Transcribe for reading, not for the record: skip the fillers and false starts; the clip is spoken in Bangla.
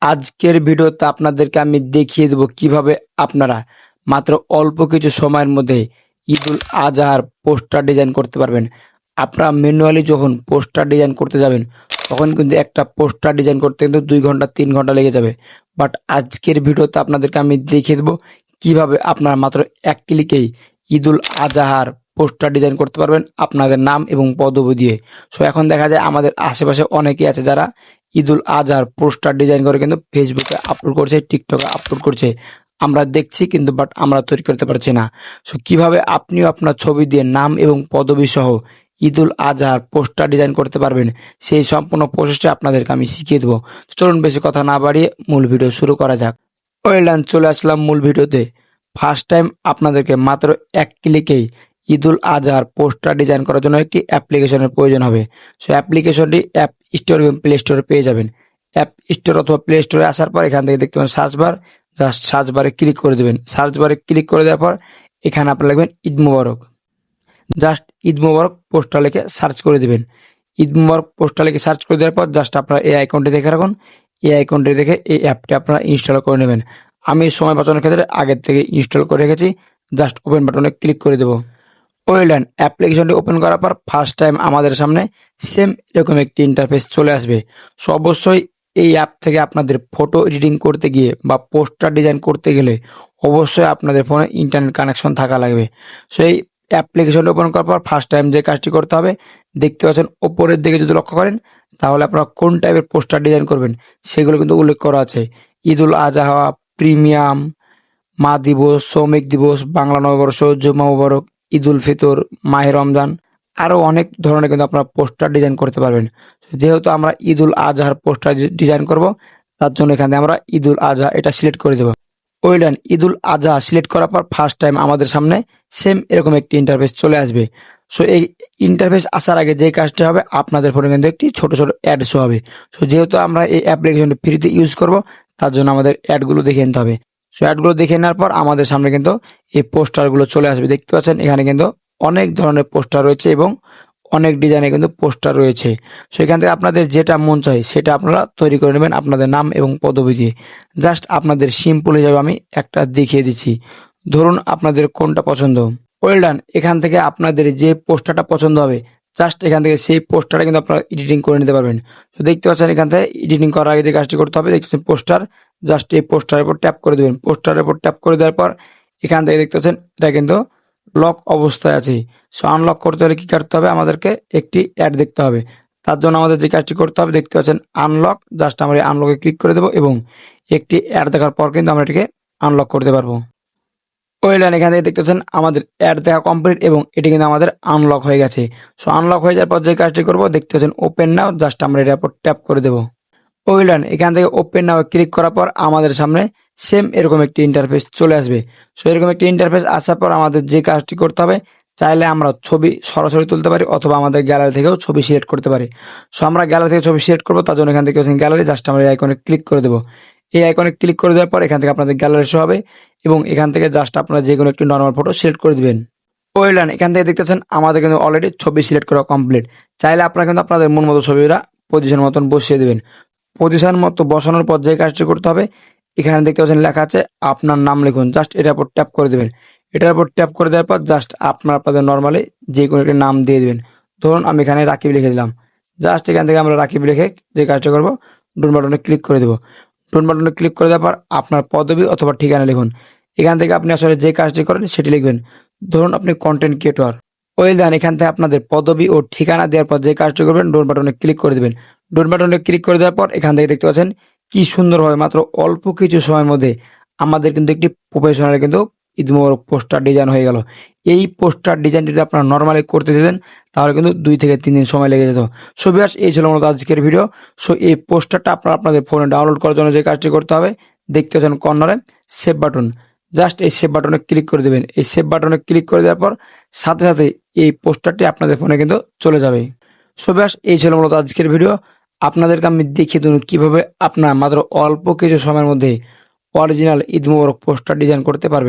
আজকের ভিডিওতে আপনাদেরকে আমি দেখিয়ে দেব কিভাবে আপনারা মাত্র অল্প কিছু সময়ের মধ্যে ঈদুল আজহার পোস্টার ডিজাইন করতে পারবেন। আপনারা ম্যানুয়ালি যখন পোস্টার ডিজাইন করতে যাবেন তখন কিন্তু একটা পোস্টার ডিজাইন করতে কিন্তু 2 ঘন্টা 3 ঘন্টা লেগে যাবে। বাট আজকের ভিডিওতে আপনাদেরকে আমি দেখিয়ে দেবো কিভাবে আপনারা মাত্র এক ক্লিকেই ঈদুল আজহার পোস্টার ডিজাইন করতে পারবেন আপনাদের নাম এবং পদবি দিয়ে। সো এখন দেখা যায় আমাদের আশেপাশে অনেকেই আছে যারা ঈদুল আজহার পোস্টার ডিজাইন করে কিন্তু ফেসবুকে আপলোড করছে, টিকটকে আপলোড করছে। আমরা দেখছি কিন্তু বাট আমরা তৈরি করতে পারছি না। সো কিভাবে আপনিও আপনার ছবি দিয়ে নাম এবং পদবি সহ ঈদুল আজহার পোস্টার ডিজাইন করতে পারবেন সেই সম্পূর্ণ প্রসেসটা আপনাদেরকে আমি শিখিয়ে দেবো। চলুন বেশি কথা না বাড়িয়ে মূল ভিডিও শুরু করা যাক। ওয়েলান চলে আসলাম মূল ভিডিওতে। ফার্স্ট টাইম আপনাদেরকে মাত্র এক ক্লিকেই ঈদুল আজহার পোস্টার ডিজাইন করার জন্য একটি অ্যাপ্লিকেশনের প্রয়োজন হবে। সো অ্যাপ্লিকেশনটি অ্যাপ স্টোর এবং প্লে স্টোরে পেয়ে যাবেন। অ্যাপ স্টোর অথবা প্লে স্টোরে আসার পর এখান থেকে দেখতে পাবেন সার্চ বার, জাস্ট সার্চ বারে ক্লিক করে দেবেন। সার্চ বারে ক্লিক করে দেওয়ার পর এখানে আপনারা লিখবেন ঈদ মুবারক। জাস্ট ঈদ মুবারক পোস্টার লিখে সার্চ করে দেবেন। ঈদ মুবারক পোস্টার লিখে সার্চ করে দেওয়ার পর জাস্ট আপনারা এই আইকনটি দেখে রাখুন। এই আইকনটি দেখে এই অ্যাপটি আপনারা ইনস্টল করে নেবেন। আমি সময় বাঁচানোর ক্ষেত্রে আগের থেকে ইনস্টল করে রেখেছি। জাস্ট ওপেন বাটনে ক্লিক করে দেবো। ওয়েলডান অ্যাপ্লিকেশনটি ওপেন করার পর ফার্স্ট টাইম আমাদের সামনে সেম এরকম একটি ইন্টারফেস চলে আসবে। সো অবশ্যই এই অ্যাপ থেকে আপনাদের ফটো এডিটিং করতে গিয়ে বা পোস্টার ডিজাইন করতে গেলে অবশ্যই আপনাদের ফোনে ইন্টারনেট কানেকশন থাকা লাগবে। সো এই অ্যাপ্লিকেশনটি ওপেন করার পর ফার্স্ট টাইম যে কাজটি করতে হবে, দেখতে পাচ্ছেন ওপরের দিকে যদি লক্ষ্য করেন তাহলে আপনারা কোন টাইপের পোস্টার ডিজাইন করবেন সেগুলো কিন্তু উল্লেখ করা আছে। ঈদুল আজহা, প্রিমিয়াম, মা দিবস, শ্রমিক দিবস, বাংলা নববর্ষ, জুমা মুবারক, ঈদুল ফিতর, মাহে রমজান, আরও অনেক ধরনের কিন্তু আপনারা পোস্টার ডিজাইন করতে পারবেন। যেহেতু আমরা ঈদুল আজহার পোস্টার ডিজাইন করব, তার জন্য এখানে আমরা ঈদুল আজহা এটা সিলেক্ট করে দেবো। ওয়েলডান ঈদুল আজহা সিলেক্ট করার পর ফার্স্ট টাইম আমাদের সামনে সেম এরকম একটি ইন্টারফেস চলে আসবে। সো এই ইন্টারফেস আসার আগে যে কাজটি হবে, আপনাদের ফোনে কিন্তু একটি ছোট ছোট অ্যাড শো হবে। সো যেহেতু আমরা এই অ্যাপ্লিকেশনটি ফ্রিতে ইউজ করব, তার জন্য আমাদের অ্যাডগুলো দেখে নিতে হবে। সো অ্যাডগুলো দেখে নেওয়ার পর আমাদের সামনে কিন্তু এই পোস্টারগুলো চলে আসবে। দেখতে পাচ্ছেন এখানে কিন্তু অনেক ধরনের পোস্টার রয়েছে এবং অনেক ডিজাইনের কিন্তু পোস্টার রয়েছে। সো এখান থেকে আপনাদের যেটা মন চায় সেটা আপনারা তৈরি করে নেবেন আপনাদের নাম এবং পদবি দিয়ে। জাস্ট আপনাদের সিম্পল হিসাবে আমি একটা দেখিয়ে দিচ্ছি। ধরুন আপনাদের কোনটা পছন্দ। ওয়েলডান এখান থেকে আপনাদের যে পোস্টারটা পছন্দ হবে জাস্ট এখান থেকে সেই পোস্টারটা কিন্তু আপনারা এডিটিং করে নিতে পারবেন। তো দেখতে পাচ্ছেন এখান থেকে এডিটিং করার আগে যে কাজটি করতে হবে, দেখতে পাচ্ছেন পোস্টার, জাস্ট এই পোস্টারের উপর ট্যাপ করে দেবেন। পোস্টারের উপর ট্যাপ করে দেওয়ার পর এখান থেকে দেখতে পাচ্ছেন এটা কিন্তু লক অবস্থায় আছে। সো আনলক করতে হলে কি করতে হবে, আমাদেরকে একটি অ্যাড দেখতে হবে। তার জন্য আমাদের যে কাজটি করতে হবে, দেখতে পাচ্ছেন আনলক, জাস্ট আমরা এই আনলকে ক্লিক করে দেবো এবং একটি অ্যাড দেখার পর কিন্তু আমরা এটিকে আনলক করতে পারবো। ওয়েলডান এখান থেকে দেখতে পাচ্ছেন আমাদের অ্যাড দেখা কমপ্লিট এবং এটি কিন্তু আমাদের আনলক হয়ে গেছে। সো আনলক হয়ে যাওয়ার পর যে কাজটি করবো, দেখতে পাচ্ছেন ওপেন নাও, জাস্ট আমরা এটার উপর ট্যাপ করে দেবো। ওয়েলডান এখান থেকে ওপেন নাও ক্লিক করার পর আমাদের সামনে সেম এরকম একটি ইন্টারফেস চলে আসবে। সো এরকম একটি ইন্টারফেস আসার পর আমাদের যে কাজটি করতে হবে, চাইলে আমরা ছবি সরাসরি তুলতে পারি অথবা আমাদের গ্যালারি থেকেও ছবি সিলেক্ট করতে পারি। সো আমরা গ্যালারি থেকে ছবি সিলেক্ট করবো, তার জন্য এখান থেকে গ্যালারি, জাস্ট আমরা এই আইকনে ক্লিক করে দেবো। এই আইকনে ক্লিক করে দেওয়ার পর এখান থেকে আপনাদের গ্যালারি শো হবে এবং এখান থেকে জাস্ট আপনারা যে কোনো একটি নর্মাল ফটো সিলেক্ট করে দিবেন। ওয়েলডান এখান থেকে দেখতেছেন আমাদের কিন্তু অলরেডি ছবি সিলেক্ট করা কমপ্লিট। চাইলে আপনারা কিন্তু আপনাদের মন মতো ছবিটা পজিশন মতন বসিয়ে দেবেন। পজিশন মতো বসানোর পর যে কাজটি করতে হবে, এখানে দেখতে পাচ্ছেন লেখা আছে আপনার নাম লিখুন, জাস্ট এটার উপর ট্যাপ করে দেবেন। এটার উপর ট্যাপ করে দেওয়ার পর জাস্ট আপনাদের নর্মালি যে কোনো একটি নাম দিয়ে দেবেন। ধরুন আমি এখানে রাকিব লিখে দিলাম। জাস্ট এখান থেকে আমরা রাকিব লিখে যে কাজটা করবো, ডন বাটনে ক্লিক করে দেবো। ডন বাটনে ক্লিক করে দেওয়ার পর আপনার পদবি অথবা ঠিকানা লিখুন। এখান থেকে আপনি আসলে যে কাজটি করেন সেটি লিখবেন। ধরুন আপনি কন্টেন্ট ক্রিয়েটর। ওয়েলডান এখান থেকে আপনাদের পদবি ও ঠিকানা দেওয়ার পর যে কাজটি করবেন, ডন বাটনে ক্লিক করে দেবেন। ডন বাটনে ক্লিক করে দেওয়ার পর এখান থেকে দেখতে পাচ্ছেন কি সুন্দরভাবে মাত্র অল্প কিছু সময়ের মধ্যে আমাদের কিন্তু একটি প্রফেশনাল কিন্তু ঈদ মোবারক পোস্টার ডিজাইন হয়ে গেল। এই পোস্টার ডিজাইন যদি আপনারা নর্মালি করতে যেতেন তাহলে কিন্তু 2 থেকে 3 দিন সময় লেগে যেত। সো ভিউয়ার্স এই ছিল মূলত আজকের ভিডিও। সো এই পোস্টারটা আপনারা আপনাদের ফোনে ডাউনলোড করার জন্য যে কাজটি করতে হবে, দেখতে পাচ্ছেন কর্নারে সেভ বাটন, জাস্ট এই সেভ বাটনে ক্লিক করে দেবেন। এই সেভ বাটনে ক্লিক করে দেওয়ার পর সাথে সাথে এই পোস্টারটি আপনাদের ফোনে কিন্তু চলে যাবে। সো ভিউয়ার্স এই ছিল মূলত আজকের ভিডিও। আপনাদেরকে আমি দেখিয়ে দেব কিভাবে আপনারা মাত্র অল্প কিছু সময়ের মধ্যে অরিজিনাল ঈদ মোবারক পোস্টার ডিজাইন করতে পারবেন।